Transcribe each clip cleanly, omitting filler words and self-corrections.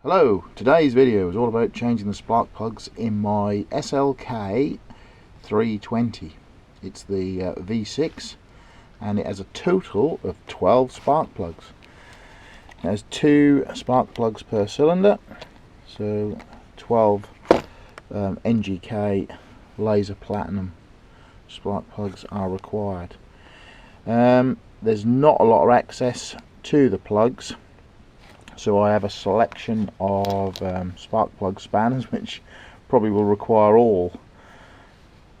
Hello, today's video is all about changing the spark plugs in my SLK320. It's the V6 and it has a total of 12 spark plugs. It has 2 spark plugs per cylinder, so 12 NGK laser platinum spark plugs are required. There's not a lot of access to the plugs, so I have a selection of spark plug spanners which probably will require all.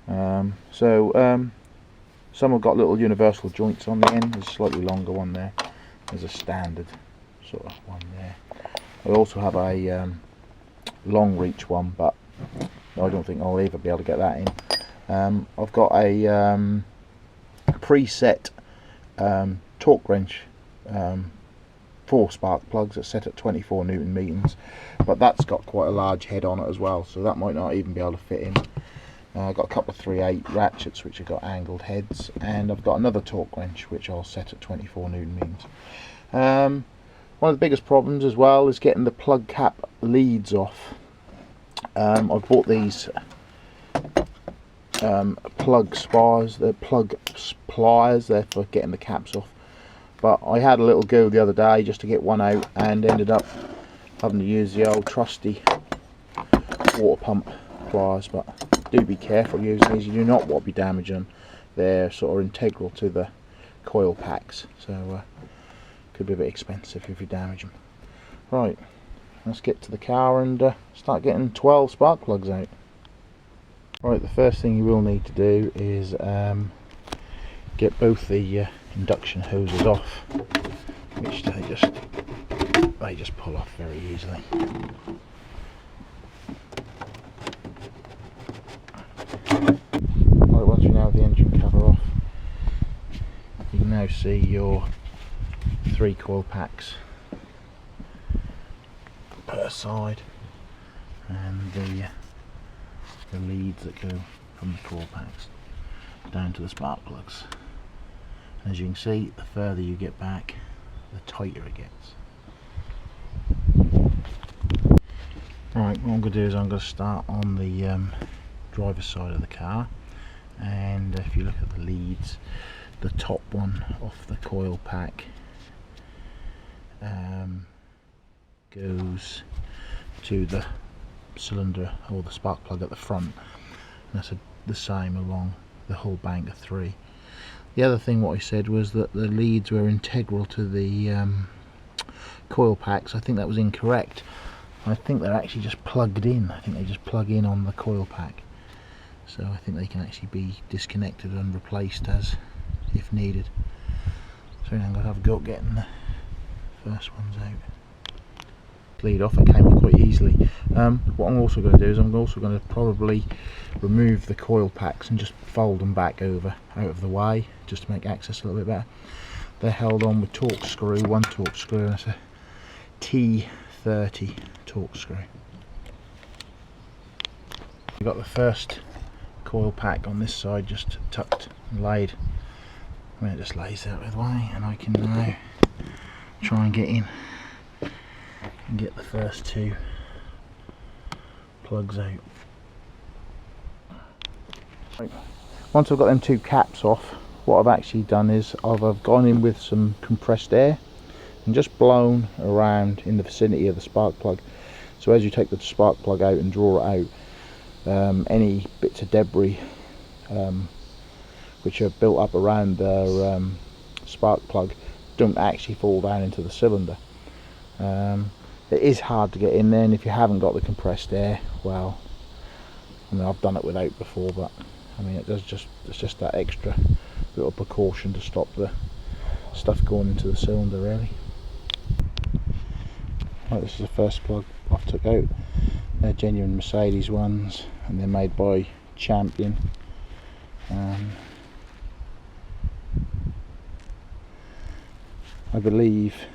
Some have got little universal joints on the end. There's a slightly longer one there. There's a standard sort of one there. I also have a long reach one, but I don't think I'll ever be able to get that in. I've got a preset torque wrench 4 spark plugs that's set at 24 Newton meters, but that's got quite a large head on it as well, so that might not even be able to fit in. I've got a couple of 3/8 ratchets which have got angled heads, and I've got another torque wrench which I'll set at 24 Newton meters. One of the biggest problems as well is getting the plug cap leads off. I've bought these plug spars, they're plug pliers, they're for getting the caps off. But I had a little go the other day just to get one out and ended up having to use the old trusty water pump pliers. But do be careful using these, you do not want to be damaging them. They're sort of integral to the coil packs, so could be a bit expensive if you damage them. Right, let's get to the car and start getting 12 spark plugs out. Right, the first thing you will need to do is get both the induction hoses off, which they just pull off very easily. Right, once we now have the engine cover off, you can now see your 3 coil packs per side and the leads that go from the coil packs down to the spark plugs. As you can see, the further you get back, the tighter it gets. Right, what I'm going to do is I'm going to start on the driver's side of the car, and if you look at the leads, the top one off the coil pack goes to the cylinder or the spark plug at the front, and that's the same along the whole bank of 3. The other thing what I said was that the leads were integral to the coil packs. I think that was incorrect. I think they're actually just plugged in. I think they just plug in on the coil pack. So I think they can actually be disconnected and replaced as if needed. So now I'm going to have a go at getting the first ones out. Lead off, it came off quite easily. What I'm also going to do is I'm also going to probably remove the coil packs and just fold them back over out of the way, just to make access a little bit better. They're held on with torque screw, 1 torque screw, and it's a T30 torque screw. We've got the first coil pack on this side just tucked and laid. I mean, it just lays out of the way, and I can now try and get in and get the first 2 plugs out. Right. Once I've got them 2 caps off, what I've actually done is I've gone in with some compressed air and just blown around in the vicinity of the spark plug. So as you take the spark plug out and draw it out, any bits of debris which are built up around the spark plug don't actually fall down into the cylinder. It is hard to get in there, and if you haven't got the compressed air, well, I mean, I've done it without before, but I mean, it's just that extra little precaution to stop the stuff going into the cylinder, really. Right, this is the first plug I took out. They're genuine Mercedes ones, and they're made by Champion. I believe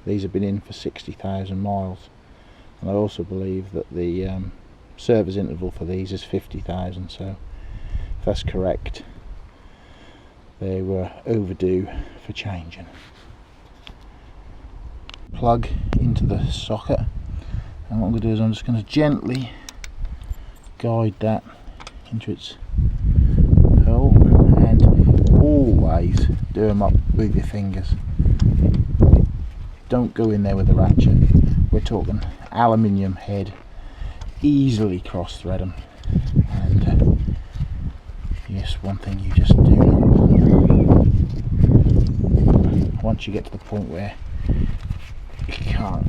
these have been in for 60,000 miles, and I also believe that the service interval for these is 50,000, so if that's correct, they were overdue for changing. Plug into the socket, And what I'm going to do is I'm just going to gently guide that into its hole, and always do them up with your fingers. Don't go in there with a ratchet. We're talking aluminium head, easily cross thread them. And yes, one thing you just do not want, once you get to the point where you can't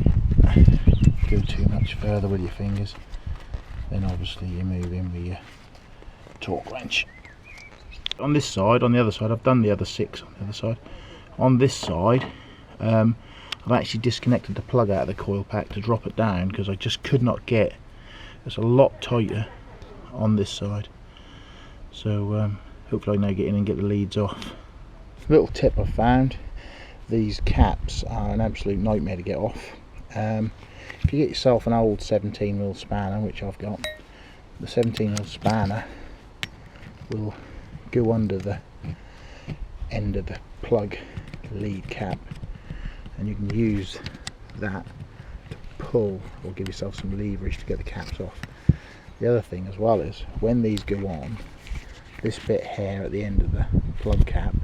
go too much further with your fingers, then obviously you move in with your torque wrench. On this side, on the other side, I've done the other 6 on the other side. On this side, I've actually disconnected the plug out of the coil pack to drop it down, because I just could not get, it's a lot tighter on this side. So hopefully I now get in and get the leads off. Little tip I found, these caps are an absolute nightmare to get off. If you get yourself an old 17mm spanner, which I've got, the 17mm spanner will go under the end of the plug lead cap, and you can use that to pull or give yourself some leverage to get the caps off. The other thing as well is, when these go on, this bit here at the end of the plug cap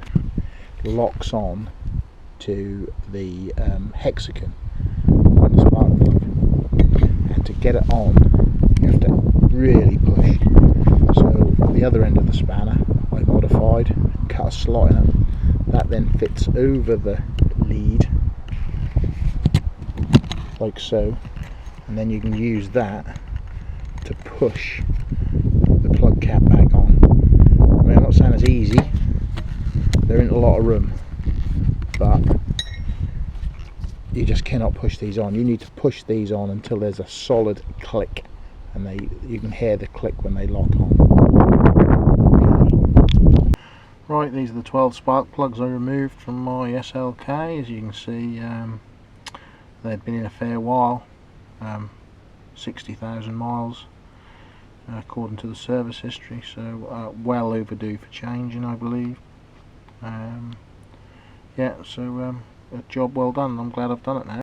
locks on to the hexagon on the spark plug, and to get it on you have to really push. So the other end of the spanner I modified, cut a slot in it, that then fits over the lead like so, and then you can use that to push the plug cap back on. I mean, I'm not saying it's easy, there isn't a lot of room, but you just cannot push these on. You need to push these on until there's a solid click, and you can hear the click when they lock on. Okay. Right, these are the 12 spark plugs I removed from my SLK. As you can see, they've been in a fair while, 60,000 miles according to the service history, so well overdue for changing, I believe. Yeah, so a job well done. I'm glad I've done it now.